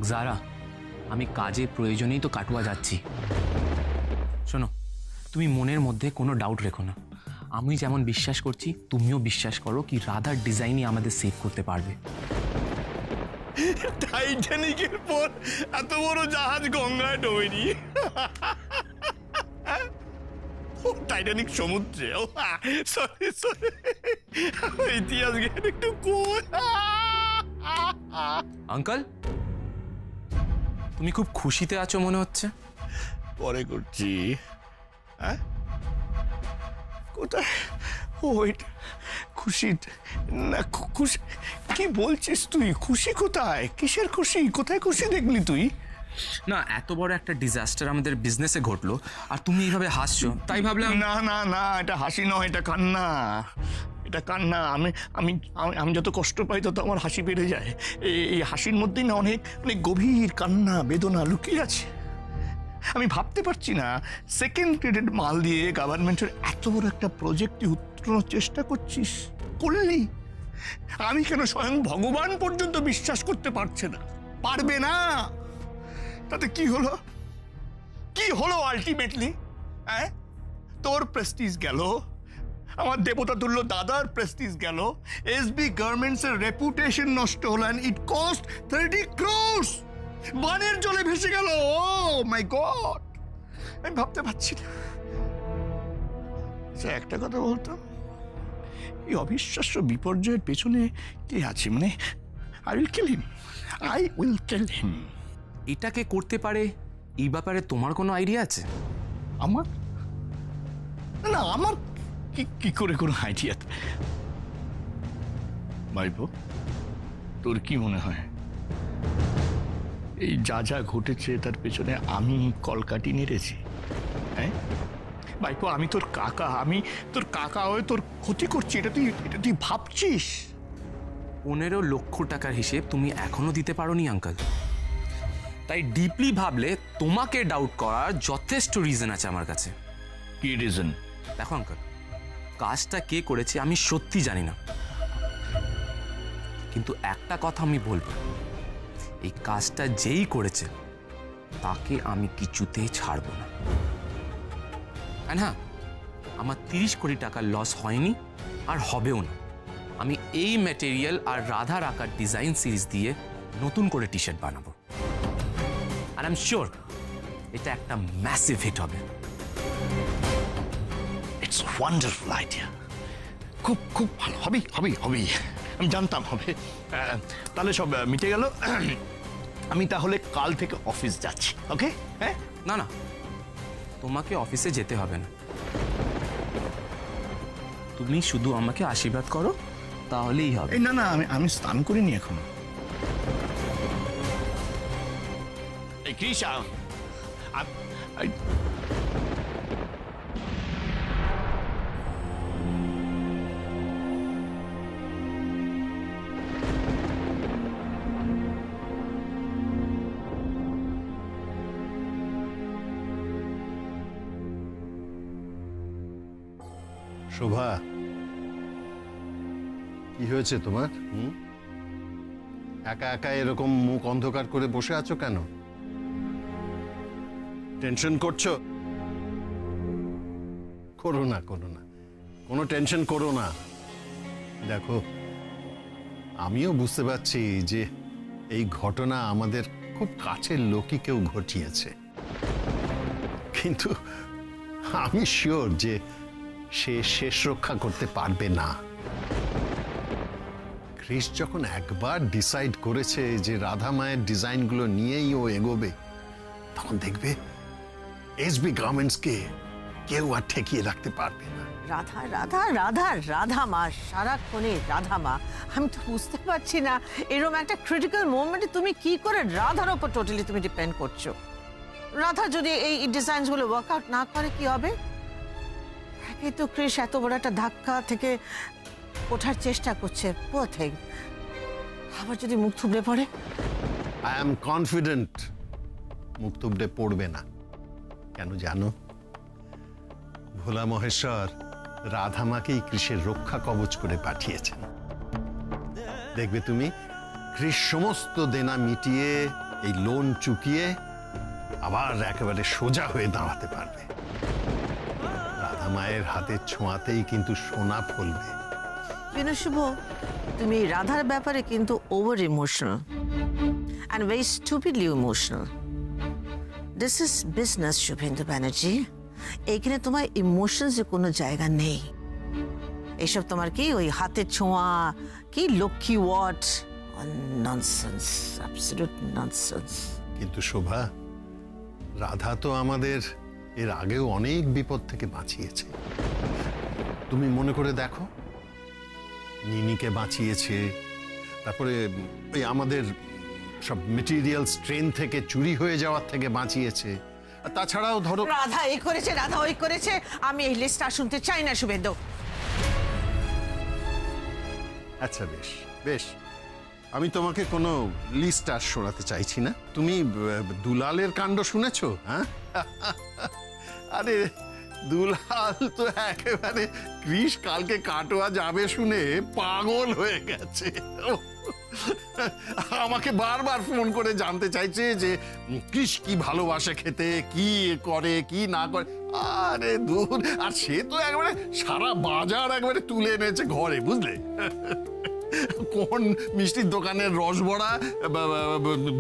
জারা, আমি কাজে প্রয়োজনেই তো কাটুয়া যাচ্ছি। শোনো, তুমি মনের মধ্যে কোনো ডাউট রেখো না। আমি যেমন বিশ্বাস করছি তুমিও বিশ্বাস করো কি রাধার ডিজাইনই আমাদের সেভ করতে পারবে। টাইটানিকের পর এত বড় জাহাজ গঙ্গায় ডোবেনি। টাইটানিক সমুদ্রে। সরি সরি, ইতিহাস জ্ঞান একটু কম। আঙ্কেল, তুমি খুব খুশিতে আছো মনে হচ্ছে। পরে করছি। হ্যাঁ, কোথায়? ওইট খুশি না? খুশি কি বলছিস তুই? খুশি কোথায়? কিসের খুশি? কোথায় খুশি দেখলি তুই? না, এত বড় একটা ডিজাস্টার আমাদের বিজনেসে ঘটলো আর তুমি এইভাবে হাসছো, তাই ভাবলাম। না না না, এটা হাসি নয়, এটা কান্না। এটা কান্না। আমি আমি আমি যত কষ্ট পাই তত আমার হাসি বেড়ে যায়। এই হাসির মধ্যেই না অনেক অনেক গভীর কান্না, বেদনা লুকিয়ে আছে। আমি ভাবতে পারছি না, সেকেন্ড গ্রেডেড মাল দিয়ে গভর্নমেন্টের এত বড় একটা প্রজেক্ট তুই উত্তরণের চেষ্টা করছিস, করলি। আমি কেন স্বয়ং ভগবান পর্যন্ত বিশ্বাস করতে পারছে না, পারবে না। তাতে কি হলো? কি হলো আলটিমেটলি? হ্যাঁ, তোর প্রেস্টিজ গেল, আমার দেবতা তুল্য দাদার প্রেস্টিজ গেল, এসবি গার্মেন্টস এর রেপুটেশন নষ্ট হলো, এন্ড ইট কস্ট 30 crores। বানের জলে ভেসে গেল। ও মাই গড, আমি ভাবতে পারছি না। আচ্ছা, একটা কথা বলতো, এই অবিশ্বাস্য বিপর্যয়ের পেছনে কে আছে? মানে I will kill him, I will kill him. এটাকে করতে পারে এই ব্যাপারে তোমার কোনো আইডিয়া আছে? আমার না, আমার কি করে কোনো আইডিয়া? ভাইপো, তোর কি মনে হয় এই যা যা ঘটেছে তার পেছনে আমি কলকাঠি নেড়েছি? হ্যাঁ ভাইপো, আমি তোর কাকা, আমি তোর কাকা হয়ে তোর ক্ষতি করছি, এটা তুই ভাবছিস? 15 লক্ষ টাকার হিসেব তুমি এখনো দিতে পারোনি আঙ্কেল। তাই ডিপলি ভাবলে তোমাকে ডাউট করার যথেষ্ট রিজন আছে আমার কাছে। কি রিজন? দেখো আঙ্কেল, কাজটা কে করেছে আমি সত্যি জানি না, কিন্তু একটা কথা আমি বলবো, এই কাজটা যেই করেছে তাকে আমি কিছুতেই ছাড়বো না। আর হ্যাঁ, আমার 30 কোটি টাকার লস হয়নি আর হবেও না। আমি এই ম্যাটেরিয়াল আর রাধার আঁকার ডিজাইন সিরিজ দিয়ে নতুন করে টি শার্ট বানাবো, আর আই এম শিওর এটা একটা ম্যাসিভ হিট হবে। ইটস ওয়ান্ডারফুল আইডিয়া, খুব খুব ভালো। হবেই হবেই হবেই, আমি জানতাম হবে। তাহলে সব মিটে গেল। আমি তাহলে কাল থেকে অফিস যাচ্ছি। ওকে? হ্যাঁ, না না, তোমাকে অফিসে যেতে হবে না, তুমি শুধু আমাকে আশীর্বাদ করো তাহলেই হবে। এই না না, আমি স্নান করিনি এখনো। এই কৃষা, শোভা, কি হয়েছে তোমার? একা একা এরকম মুখ অন্ধকার করে বসে আছো কেন? টেনশন করছো? করো না, করো না, কোনো টেনশন করো না। দেখো, আমিও বুঝতে পারছি যে এই ঘটনা আমাদের খুব কাছের লোকই কেউ ঘটিয়েছে, কিন্তু আমি শিওর যে সে শেষ রক্ষা করতে পারবে না। ক্রিস যখন একবার ডিসাইড করেছে যে রাধা মায়ের ডিজাইনগুলো নিয়েই ও এগোবে, তখন দেখবে এসবি গার্মেন্টসকে কেউ আর ঠেকিয়ে রাখতে পারবে না। রাধা রাধা রাধা রাধা মা, সারাক্ষণে রাধা মা। আমি তো বুঝতে পারছি না এরকম একটা ক্রিটিক্যাল মোমেন্টে তুমি কি করে রাধার ওপর টোটালি তুমি ডিপেন্ড করছো। রাধা যদি এই ডিজাইনগুলো ওয়ার্কআউট না করে কি হবে? এই তো ক্রিস এত বড় একটা ধাক্কা থেকে ওঠার চেষ্টা করছে, পোর থিং। আবার যদি মুখ থুবড়ে পড়ে? আই এম কনফিডেন্ট মুখ থুবড়ে পড়বে না। কেন জানো? ভোলা মহেশ্বর রাধামাকেই কৃষের রক্ষা কবচ করে পাঠিয়েছেন। দেখবে তুমি, কৃষ সমস্ত দেনা মিটিয়ে এই লোন চুকিয়ে আবার একেবারে সোজা হয়ে দাঁড়াতে পারবে। রাধা মায়ের হাতের ছোঁয়াতেই কিন্তু সোনা ফলবে। শুভ, তুমি এই রাধার ব্যাপারে কিন্তু over emotional and very stupidly emotional. This is business, Shubhendu Banerjee. এইখানে তোমার ইমোশনসের কোনো জায়গা নেই। এইসব তোমার কি ওই হাতের ছোঁয়া, কি Lakshmi what, nonsense, absolute nonsense. কিন্তু শোভা, রাধা তো আমাদের এর আগেও অনেক বিপদ থেকে বাঁচিয়েছে। তুমি মনে করে দেখো, নিনিকে বাঁচিয়েছে, তারপরে ওই আমাদের সব মেটেরিয়াল ট্রেন থেকে চুরি হয়ে যাওয়ার থেকে বাঁচিয়েছে। আর তাছাড়াও ধরো রাধা এই করেছে, রাধা ওই করেছে, আমি এই লিস্টটা শুনতে চাই না শুভেন্দু। আচ্ছা বেশ বেশ, আমি তোমাকে কোনো লিস্ট আর শোনাতে চাইছি না। তুমি দুলালের কাণ্ড শুনেছো? হ্যাঁ, আরে দুলাল তো একেবারে কৃষ কালকে কাটোয়া যাবে শুনে পাগল হয়ে গেছে। আমাকে বারবার ফোন করে জানতে চাইছে যে কৃষ কি ভালোবাসে খেতে, কি করে কি না করে। আরে দূর, আর সে তো একবারে সারা বাজার একবারে তুলে এনেছে ঘরে, বুঝলে? কোন মিষ্টির দোকানের রসবড়া,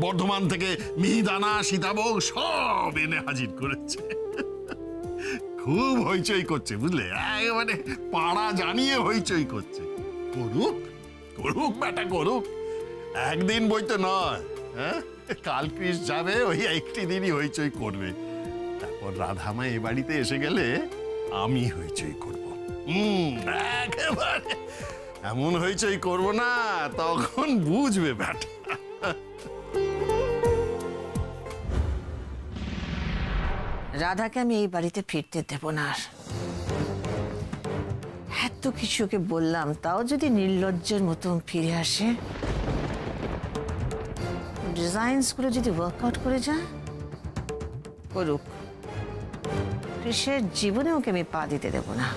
বর্ধমান থেকে মিহিদানা, সীতাভোগ সব এনে হাজির করেছে। খুব হইচই করছে, বুঝলে? একেবারে পাড়া জানিয়ে হইচই করছে। করুক করুক বেটা, করুক। একদিন বই তো নয়, হ্যাঁ? কাল কৃষ যাবে, ওই একটি দিনই হইচই করবে। তারপর রাধামা এ বাড়িতে এসে গেলে আমি হইচই করব। একেবারে এমন হইচই করব না, তখন বুঝবে বেটা। রাধাকে আমি এই বাড়িতে ফিরতে দেব না। এত কিছুকে বললাম, তাও যদি নির্লজ্জের মতন ফিরে আসে, ডিজাইনসগুলো যদি ওয়ার্কআউট করে যায়, করুক। কৃষের জীবনে ওকে আমি পা দিতে দেব না।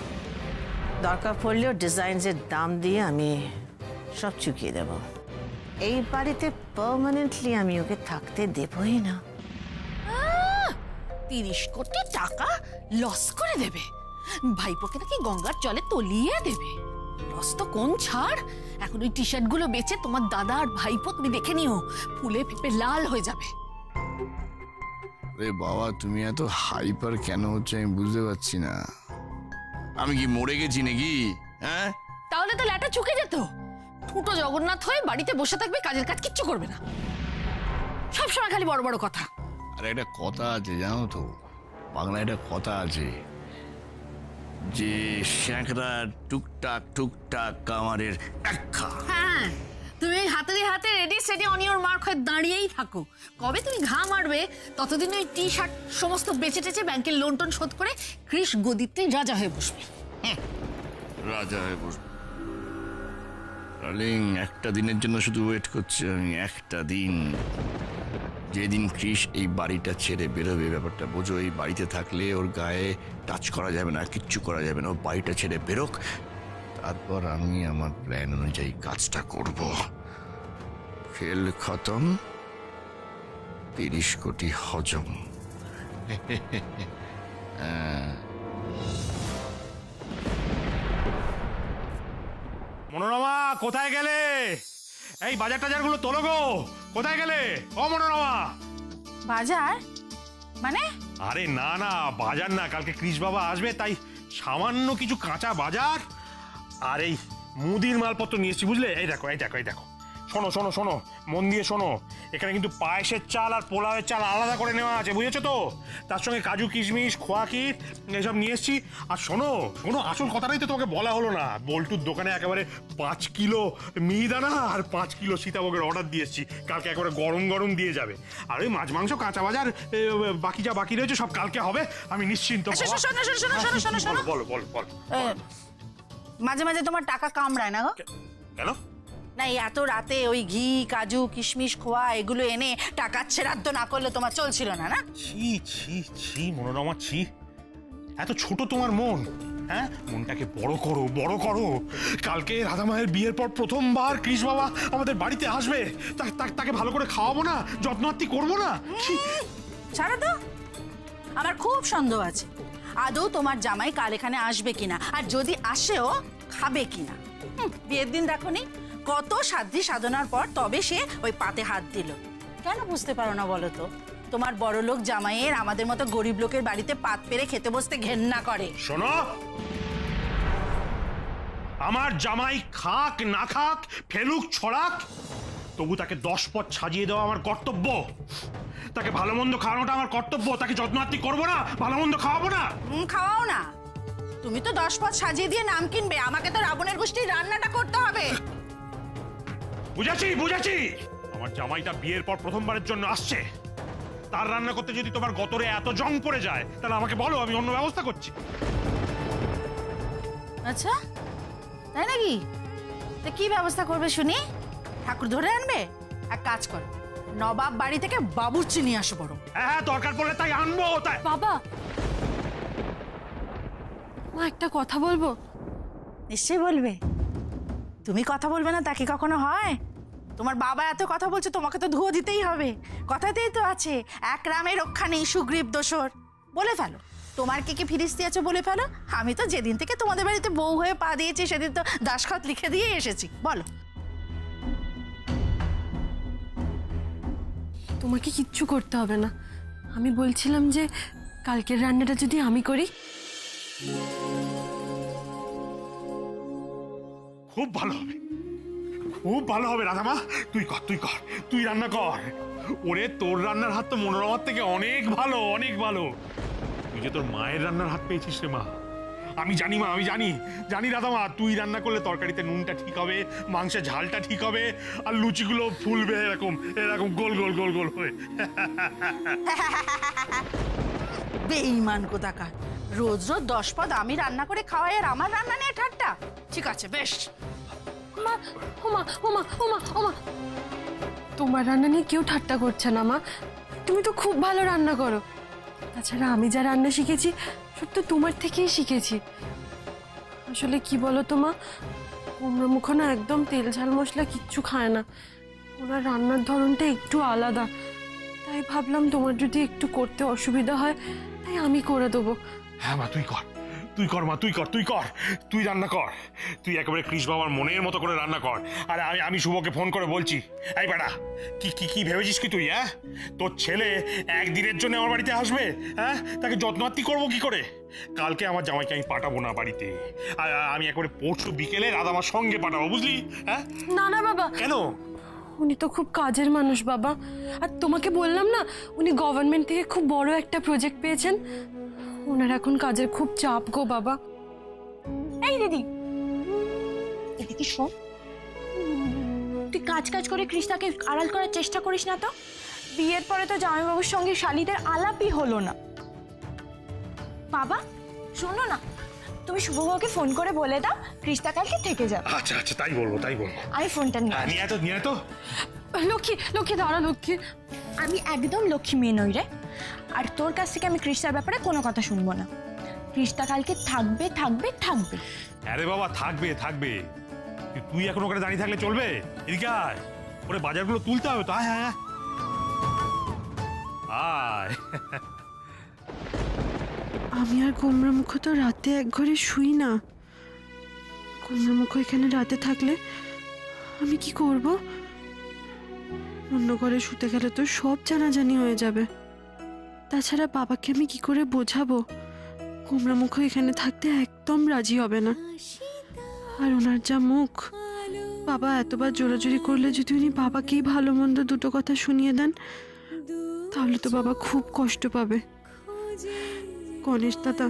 দরকার পড়লেও ডিজাইনসের দাম দিয়ে আমি সব চুকিয়ে দেব। এই বাড়িতে পার্মানেন্টলি আমি ওকে থাকতে দেবই না। 30 কোটি টাকা লস করে দেবে, ভাইপোকে নাকি গঙ্গার জলে তলিয়ে দেবে। লস তো কোন ছাড়, এখন ওই টি শার্ট গুলো বেচে তোমার দাদা আর ভাইপো, তুমি দেখে নিও, ফুলে ফেপে লাল হয়ে যাবে। রে বাবা, তুমি এত হাইপার কেন হচ্ছে আমি বুঝতে পারছি না। আমি কি মরে গেছি নাকি? হ্যাঁ, তাহলে তো ল্যাটা চুকে যেত। ফুটো জগন্নাথ হয়ে বাড়িতে বসে থাকবে, কাজের কাজ কিচ্ছু করবে না, সবসময় খালি বড় বড় কথা। আর একটা কথা আছে জানো তো, বাংলায় একটা কথা আছে যে শ্যাঁকড়া টুকটাক টুকটাক কামারের একখা। হ্যাঁ, তুমি ওই হাতে হাতে রেডি সেডি অন ইওর মার্ক হয়ে দাঁড়িয়েই থাকো। কবে তুমি ঘা মারবে, ততদিন ওই টি শার্ট সমস্ত বেচে টেচে ব্যাংকের লোন টোন শোধ করে কৃষ গদিতে রাজা হয়ে বসবে। রাজা হয়ে বসবে। ডার্লিং, একটা দিনের জন্য শুধু ওয়েট করছি আমি, একটা দিন। যেদিন কৃষ এই বাড়িটা ছেড়ে বেরোবে, ব্যাপারটা বোঝো। এই বাড়িতে থাকলে ওর গায়ে টাচ করা যাবে না, কিচ্ছু করা যাবে না। ও বাড়িটা ছেড়ে বেরোক, তারপর আমি আমার প্ল্যান অনুযায়ী কাজটা করব। খেল খতম, 30 কোটি হজম। মনোরমা, কোথায় গেলে? এই বাজার টাজারগুলো তোলো গো। কোথায় গেলে ও মনোরমা? বাজার মানে? আরে না না, বাজার না, কালকে কৃষ বাবা আসবে, তাই সামান্য কিছু কাঁচা বাজার আর এই মুদির মালপত্র নিয়ে এসেছি, বুঝলে? এই দেখো এই দেখো এই দেখো, শোনো শোনো শোনো, মন দিয়ে শোনো। এখানে কিন্তু পায়েসের চাল আর পোলাওয়ের চাল আলাদা করে নেওয়া আছে, বুঝেছো তো? তার সঙ্গে কাজু কিশমিশ, খোয়া ক্ষীর এসব নিয়ে এসেছি। আর শোনো শোনো, আসল কথাটাই তো তোমাকে বলা হলো না। বল্টুর দোকানে একেবারে 5 কিলো মিহিদানা আর 5 কিলো সীতাভোগের অর্ডার দিয়ে এসেছি। কালকে একেবারে গরম গরম দিয়ে যাবে। আর ওই মাছ মাংস কাঁচা বাজার বাকি যা বাকি রয়েছে সব কালকে হবে, আমি নিশ্চিন্ত। বলো বলো বলো। মাঝে মাঝে তোমার টাকা কামড়ায় না গো? কেন? না, এই এত রাতে ওই ঘি, কাজু, কিশমিশ, খোয়া এগুলো এনে টাকা ছেড়াদ্দ না করলে তোমার চলছিল না, না? ছি ছি ছি মনোরমা, ছি। এত ছোট তোমার মন। হ্যাঁ, মনটাকে বড় করো, বড় করো। কালকে রাধা মায়ের বিয়ের পর প্রথমবার কৃষ বাবা আমাদের বাড়িতে আসবে। তাকে ভালো করে খাওয়াবো না, যত্নার্থী করবো না? ছাড়ো তো, আমার খুব সন্দেহ আছে আদৌ তোমার জামাই কাল এখানে আসবে কিনা, আর যদি আসেও খাবে কিনা। বিয়ের দিন দেখোনি কত সাধ্বী সাধনার পর তবে সে ওই পাতে হাত দিল। কেন বুঝতে পারো না বলো তো? তোমার বড় লোক জামাইয়ের আমাদের মতো গরিব লোকের বাড়িতে পাত পেরে খেতে বসতে ঘেন্না করে। শোনো, আমার জামাই খাক না খাক, ফেলুক ছড়াক, তবু তাকে 10 পথ সাজিয়ে দেওয়া আমার কর্তব্য। তাকে ভালো মন্দ খাওয়ানোটা আমার কর্তব্য। তাকে যত্নার্থী করবো না, ভালো মন্দ খাওয়াবো না? খাওয়াও না। তুমি তো 10 পথ সাজিয়ে দিয়ে নাম কিনবে, আমাকে তো রাবণের গোষ্ঠীর রান্নাটা করতে হবে। বুঝেছি বুঝেছি, আমার জামাইটা বিয়ের পর প্রথমবারের জন্য আসছে, তার রান্না করতে যদি তোমার গতরে এত জং পড়ে যায় তাহলে আমাকে বলো, আমি অন্য ব্যবস্থা করছি। আচ্ছা তাই নাকি? তা কি ব্যবস্থা করবে শুনি? ঠাকুর ধরে আনবে? এক কাজ করো, নবাব বাড়ি থেকে বাবুর্চি নিয়ে আসো বড়। হ্যাঁ, দরকার পড়লে তাই আনবো। তাই বাবা, মা একটা কথা বলবো? নিশ্চয়ই বলবে। তুমি কথা বলবে না তা কি কখনো হয়? তোমার বাবা এত কথা বলছে, তোমাকে তো ধুয়ো দিতেই হবে। কথাতেই তো আছে, এক রামে রক্ষা নেই, সুগ্রীব দোসর। বলে ফেলো, তোমার কি ফিরিস্তি আছে বলে ফেলো। আমি তো যেদিন থেকে তোমাদের বাড়িতে বউ হয়ে পা দিয়েছি সেদিন তো দাসখত লিখে দিয়ে এসেছি। বলো। তোমাকে কিচ্ছু করতে হবে না। আমি বলছিলাম যে কালকের রান্নাটা যদি আমি করি। খুব ভালো হবে, খুব ভালো হবে রাধামা। তুই কর, তুই কর, তুই রান্না কর। ওরে, তোর রান্নার হাত তো মনোরমার থেকে অনেক ভালো, অনেক ভালো। তুই যে তোর মায়ের রান্নার হাত পেয়েছিস রে মা। আমি জানি মা, আমি জানি রাধামা, তুই রান্না করলে তরকারিতে নুনটা ঠিক হবে, মাংসের ঝালটা ঠিক হবে, আর লুচিগুলো ফুলবে এরকম এরকম গোল গোল গোল গোল হয়ে। বেঈমান কোথাকার, রোজ রোজ 10 পদ আমি রান্না করে খাওয়াই আর আমার রান্না নিয়ে ঠাট্টা। ঠিক আছে, বেশ। মা, ওমা ওমা ওমা ওমা, তোমার রান্না নিয়ে কেউ ঠাট্টা করছে না মা। তুমি তো খুব ভালো রান্না করো। তাছাড়া আমি যা রান্না শিখেছি সব তো তোমার থেকেই শিখেছি। আসলে কি বলো তো মা, কুমড়ো মুখো না একদম তেল ঝাল মশলা কিচ্ছু খায় না। ওনার রান্নার ধরনটা একটু আলাদা, তাই ভাবলাম তোমার যদি একটু করতে অসুবিধা হয় তাই আমি করে দেবো। হ্যাঁ মা, তুই কর, তুই কর মা, তুই কর, তুই কর, তুই রান্না কর। তুই একেবারে কৃষ বাবার মনের মতো করে রান্না কর। আর আমি শুভকে ফোন করে বলছি। এই বেটা, কি ভেবেছিস কি তুই? হ্যাঁ, তোর ছেলে একদিনের জন্য আমার বাড়িতে আসবে? হ্যাঁ, তাকে যত্নার্থী করবো কি করে? কালকে আমার জামাইকে আমি পাঠাবো না বাড়িতে। আর আমি একেবারে পরশু বিকেলে রাধামার সঙ্গে পাঠাবো, বুঝলি? হ্যাঁ। না না বাবা। কেন? উনি তো খুব কাজের মানুষ বাবা। আর তোমাকে বললাম না, উনি গভর্নমেন্ট থেকে খুব বড় একটা প্রজেক্ট পেয়েছেন। ওনার এখন কাজের খুব চাপ গো বাবা। এই দিদি, এদিকে শোন, তুই কাজ করে কৃষ্ণাকে আড়াল করার চেষ্টা করিস না তো। বিয়ের পরে তো জামাইবাবুর সঙ্গে শালিদের আলাপই হলো না। বাবা শোনো না, তুমি শুভবাবুকে ফোন করে বলে দাও কৃষ্ণা কালকে থেকে যাবে। আচ্ছা আচ্ছা, তাই বলবো, তাই বলবো। আমি ফোনটা নিয়ে তো। লক্ষ্মী লক্ষ্মী দাঁড়া লক্ষ্মী। আমি একদম লক্ষ্মী মেয়ে নই রে। আর তোর কাছ থেকে আমি কৃষ্ণার ব্যাপারে কোনো কথা শুনবো না। কৃষ্ণা কালকে থাকবে থাকবে থাকবে। আরে বাবা, থাকবে থাকবে। তুই এখন ওখানে দাঁড়িয়ে থাকলে চলবে? এদিকে আয়, ওরে বাজারগুলো তুলতে হবে তো। আয় আয় আয়। আমি আর কুমড়ো মুখো তো রাতে এক ঘরে শুই না। কুমড়ো মুখো এখানে রাতে থাকলে আমি কি করব? অন্য ঘরে শুতে গেলে তো সব জানাজানি হয়ে যাবে। তাছাড়া বাবাকে আমি কি করে বোঝাবো? কুমড়ো মুখো এখানে থাকতে একদম রাজি হবে না। আর ওনার যা মুখ, বাবা এতবার জোরাজুরি করলে যদি উনি বাবাকেই ভালো মন্দ দুটো কথা শুনিয়ে দেন তাহলে তো বাবা খুব কষ্ট পাবে। গণেশ দাদা,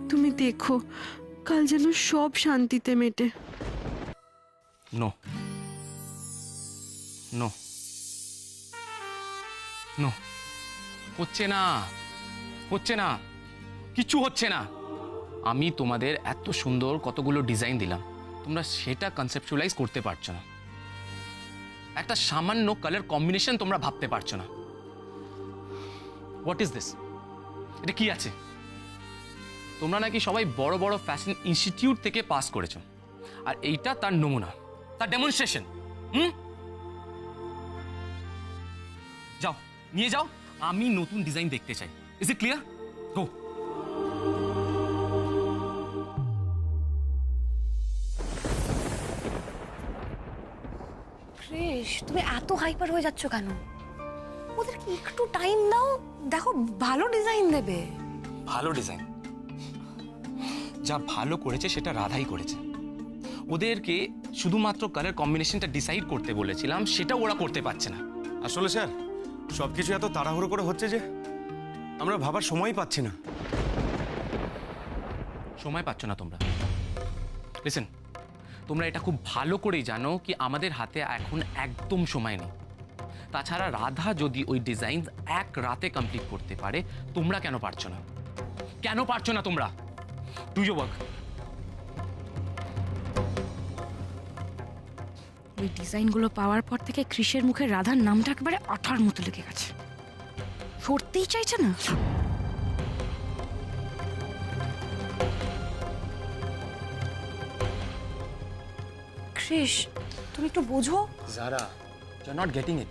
তুমি দেখো কাল যেন সব শান্তিতে মেটে। নো নো নো, হচ্ছে না, হচ্ছে না, কিচ্ছু হচ্ছে না। আমি তোমাদের এত সুন্দর কতগুলো ডিজাইন দিলাম, তোমরা সেটা কনসেপচুয়ালাইজ করতে পারছো না। একটা সামান্য কালার কম্বিনেশন তোমরা ভাবতে পারছো না। What is this? এটা কি আছে? তোমরা নাকি সবাই বড় বড় ফ্যাশন ইনস্টিটিউট থেকে পাস করেছো, আর এইটা তার নমুনা, তার ডেমনস্ট্রেশন। যাও নিয়ে যাও, আমি নতুন ডিজাইন দেখতে চাই। Is it clear? Go. Krish, তুমি এত হাইপার হয়ে যাচ্ছ কেন? ওদেরকে একটু টাইম দাও, দেখো ভালো ডিজাইন দেবে। ভালো ডিজাইন? যা ভালো করেছে সেটা রাধাই করেছে। ওদেরকে শুধুমাত্র কালার কম্বিনেশনটা ডিসাইড করতে বলেছিলাম, সেটা ওরা করতে পারছে না। আসলে স্যার সবকিছু এত তাড়াহুড়ো করে হচ্ছে যে আমরা ভাবার সময় পাচ্ছি না। সময় পাচ্ছ না তোমরা? লিসেন, তোমরা এটা খুব ভালো করেই জানো কি আমাদের হাতে এখন একদম সময় নেই। তাছাড়া রাধা যদি ওই ডিজাইন এক রাতে কমপ্লিট করতে পারে, তোমরা কেন পারছো না? কেন পারছো না তোমরা? Do your work. ওই ডিজাইনগুলো পাওয়ার পর থেকে ক্রিশের মুখে রাধার নামটা একেবারে আঠার মতো লেগে গেছে, সরতেই চাইছে না। ক্রিশ, তুমি একটু বোঝো। Zara, you are not getting it.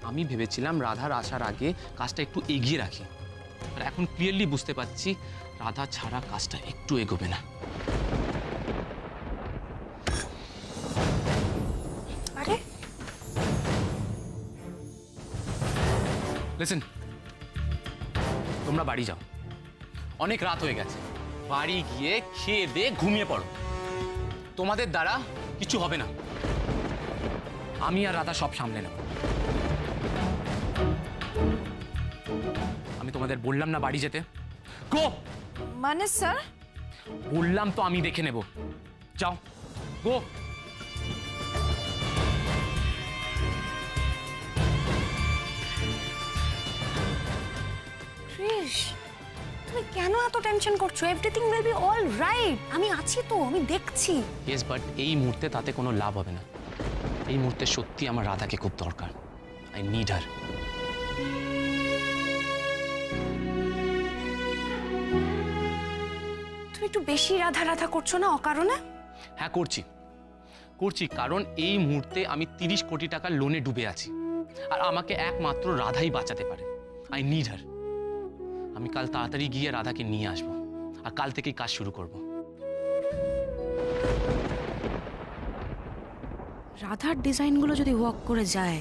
আমি ভেবেছিলাম রাধার আসার আগে কাজটা একটু এগিয়ে রাখি, আর এখন ক্লিয়ারলি বুঝতে পারছি রাধা ছাড়া কাজটা একটু এগোবে না। আরে লিসেন, তোমরা বাড়ি যাও, অনেক রাত হয়ে গেছে। বাড়ি গিয়ে খেয়ে দিয়ে ঘুমিয়ে পড়ো। তোমাদের দ্বারা কিছু হবে না, আমি আর রাধা সব সামলে নেব। আমি তোমাদের বললাম না বাড়ি যেতে? গো। মানে স্যার? বললাম তো আমি দেখে নেব, যাও গো। ক্রিশ, তুমি কেন এত টেনশন করছো? Everything will be all right. আমি আছি তো, আমি দেখছি। ইয়েস, বাট এই মুহূর্তে তাতে কোনো লাভ হবে না। এই মুহূর্তে সত্যি আমার রাধাকে খুব দরকার। I need her. তুমি একটু বেশি রাধা রাধা করছো না অকারণে? হ্যাঁ করছি, কারণ এই মুহূর্তে আমি 30 কোটি টাকা লোনে ডুবে আছি, আর আমাকে একমাত্র রাধাই বাঁচাতে পারে। I need her. আমি কাল তাড়াতাড়ি গিয়ে রাধাকে নিয়ে আসবো, আর কাল থেকেই কাজ শুরু করব। রাধার ডিজাইনগুলো যদি ওয়ার্ক করে যায়,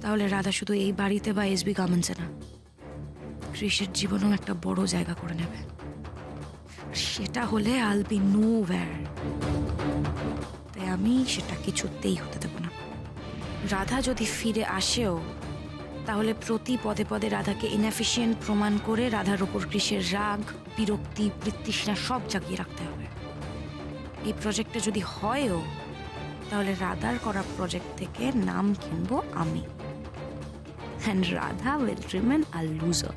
তাহলে রাধা শুধু এই বাড়িতে বা এসবি গার্মেন্টসে না, ক্রিশের জীবনেও একটা বড় জায়গা করে নেবে। সেটা হলে আল বি নোওয়্যার। তাই আমি সেটা কিছুতেই হতে দেব না। রাধা যদি ফিরে আসেও, তাহলে প্রতি পদে পদে রাধাকে ইনএফিশিয়েন্ট প্রমাণ করে রাধার উপর ক্রিশের রাগ, বিরক্তি, বৃত্তৃষ্ণা সব জাগিয়ে রাখতে হবে। এই প্রজেক্টটা যদি হয়ও, তাহলে রাধার করা প্রজেক্ট থেকে নাম কিনবো আমি, and Radha will remain a loser.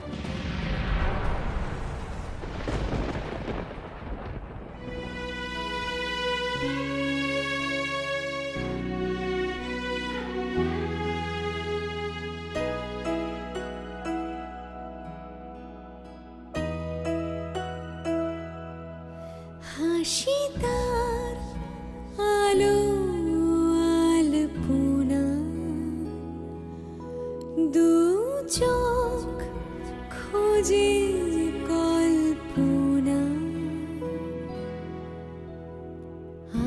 হাসিতার আলো আলপনা, দু চোখ খোঁজে কল্পনা,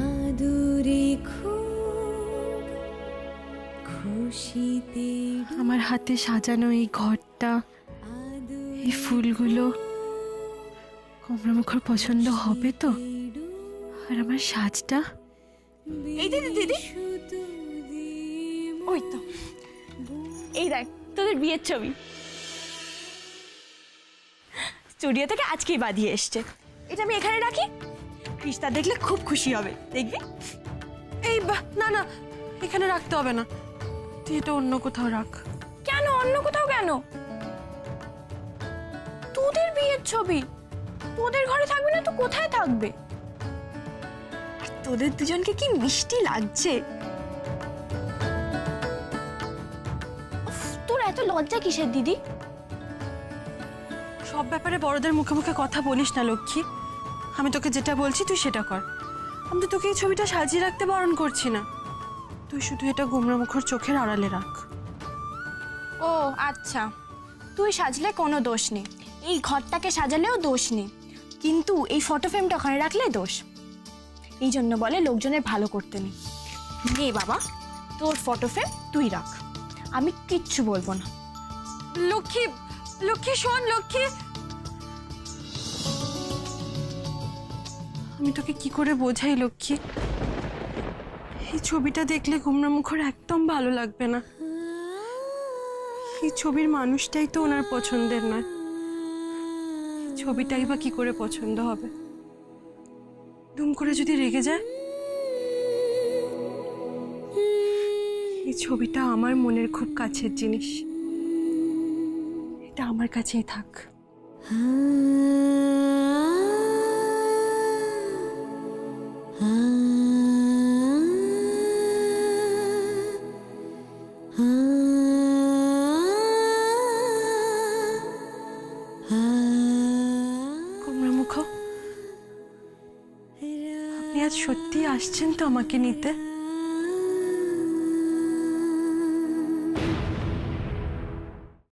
আদরে খুব খুশিতে আমার হাতে সাজানো এই ঘরটা, এই ফুলগুলো কমলামুখর পছন্দ হবে তো? আর আমার সাজটা? এই দিদি, ওই তো, এই দেখ তোদের বিয়ের ছবি স্টুডিও থেকে আজকেই বাঁধিয়ে এসছে। এটা আমি এখানে রাখি, কৃষ্ণা দেখলে খুব খুশি হবে, দেখবি? এই না না, এখানে রাখতে হবে না, তুই এটা অন্য কোথাও রাখ। কেন অন্য কোথাও কেন? তোদের বিয়ের ছবি তোদের ঘরে থাকবে না তো কোথায় থাকবে? আর তোদের দুজনকে কি মিষ্টি লাগছে। তোর এত লজ্জা কিসের দিদি? সব ব্যাপারে বড়দের মুখে মুখে কথা বলিস না লক্ষ্মী। আমি তোকে যেটা বলছি তুই সেটা কর। আমি তো তোকে এই ছবিটা সাজিয়ে রাখতে বারণ করছি না, তুই শুধু এটা গোমরামুখর চোখের আড়ালে রাখ। ও আচ্ছা, তুই সাজলে কোনো দোষ নেই, এই ঘরটাকে সাজালেও দোষ নেই, কিন্তু এই ফটো ফ্রেমটা ওখানে রাখলে দোষ। এই জন্য বলে লোকজনের ভালো করতে নেই। নে বাবা, তোর ফটো ফ্রেম তুই রাখ, আমি কিচ্ছু বলবো না। লক্ষ্মী, লক্ষ্মী শোন লক্ষ্মী, আমি তোকে কি করে বোঝাই লক্ষ্মী, এই ছবিটা দেখলে গোমরামুখর একদম ভালো লাগবে না। এই ছবির মানুষটাই তো ওনার পছন্দের নয়, ছবিটাই বা কি করে পছন্দ হবে? দুম করে যদি রেগে যায়? এই ছবিটা আমার মনের খুব কাছের জিনিস, এটা আমার কাছেই থাক। গোমরামুখ, আপনি আজ সত্যি আসছেন তো আমাকে নিতে?